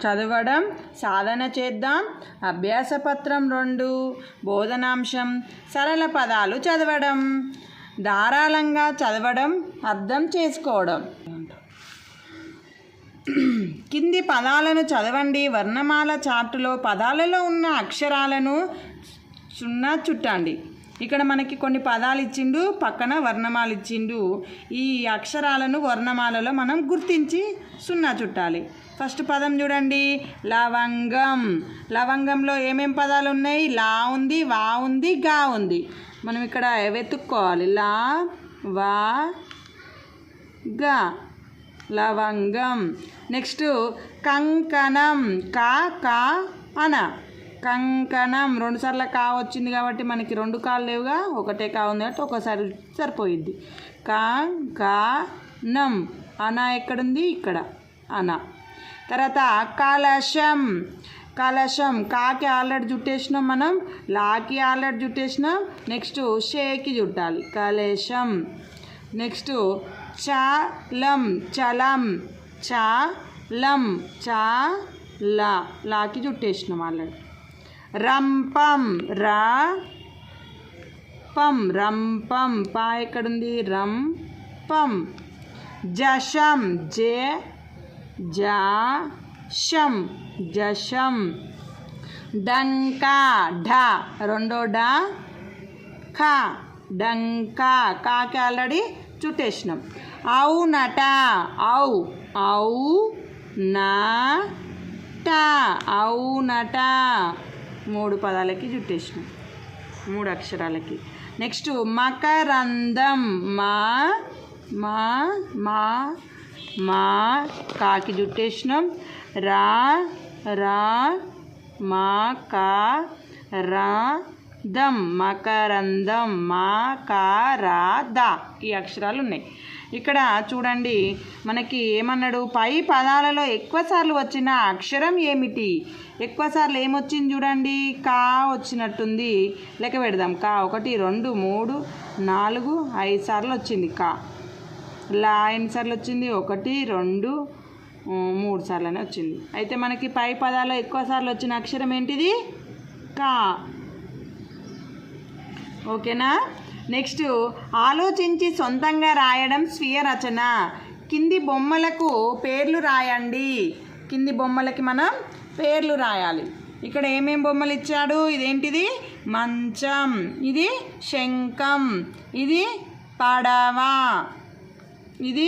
చదవడం సాధన చేద్దాం. అభ్యాసపత్రం 2 బోధనాంశం సరళ పదాలు చదవడం. ధారాళంగా చదవడం, అర్థం చేసుకోవడం. కింది పదాలను చదవండి. వర్ణమాల చార్టులో పదాలలో ఉన్న అక్షరాలను సున్నా చుట్టండి. ఇక్కడ మనకి కొన్ని పదాలు ఇచ్చిండు, పక్కన వర్ణమాల ఇచ్చిండు. ఈ అక్షరాలను వర్ణమాలలో మనం గుర్తించి సున్నా చుట్టాలి. ఫస్ట్ పదం చూడండి, లవంగం. లవంగంలో ఏమేం పదాలు ఉన్నాయి? లా ఉంది, వా ఉంది, గా ఉంది. మనం ఇక్కడ వెతుక్కోవాలి. లా, వా, గా, లవంగం. నెక్స్ట్ కంకణం. కా, కా, అన. కంకణం 2 సార్లు కా వచ్చింది కాబట్టి మనకి 2 కాళ్ళు లేవుగా, ఒకటే కా ఉంది కాబట్టి ఒకసారి సరిపోయిద్ది. కంకణం. అన ఎక్కడుంది? ఇక్కడ అన. తర్వాత కలశం. కలశం కాకి ఆల్రెడీ చుట్టేసినాం మనం, లాకి ఆల్రెడీ చుట్టేసినాం. నెక్స్ట్ షేకి చుట్టాలి. కలశం. నెక్స్ట్ చలం. చలం. చలం. చలా లాకి చుట్టేసినాం ఆల్రెడీ. రంపం. రంపం. రంపం పా ఎక్కడుంది? రంపం. జశం. జశం. జశం. డంకా. ఢ రెండో డా ఖా. డంకా కాకి ఆల్రెడీ చుట్టేసినాం. అవునట. ఔ. ఔ నా టా. అవునట 3 పదాలకి చుట్టేసినాం, 3 అక్షరాలకి. నెక్స్ట్ మకరందం. మా మా మా మా కాకి చుట్టేసినాం. రా రా మా కా రా దం. మకరందం. మా కా రా ద ఈ అక్షరాలు ఉన్నాయి. ఇక్కడ చూడండి, మనకి ఏమన్నాడు? పై పదాలలో ఎక్కువసార్లు వచ్చిన అక్షరం ఏమిటి? ఎక్కువసార్లు ఏమొచ్చింది చూడండి, కా వచ్చినట్టుంది. లెక్క పెడదాం. కా 1 2 3 4 5 సార్లు వచ్చింది కా. లా ఎన్నిసార్లు వచ్చింది? 1 2 3 సార్లు వచ్చింది. అయితే మనకి పై పదాల్లో ఎక్కువసార్లు వచ్చిన అక్షరం ఏంటిది? కా. ఓకేనా? నెక్స్ట్ ఆలోచించి సొంతంగా రాయడం స్వీయ రచన. కింది బొమ్మలకు పేర్లు రాయండి. కింది బొమ్మలకి మనం పేర్లు రాయాలి. ఇక్కడ ఏమేం బొమ్మలు ఇచ్చాడు? ఇదేంటిది? మంచం. ఇది శంఖం. ఇది పడవ. ఇది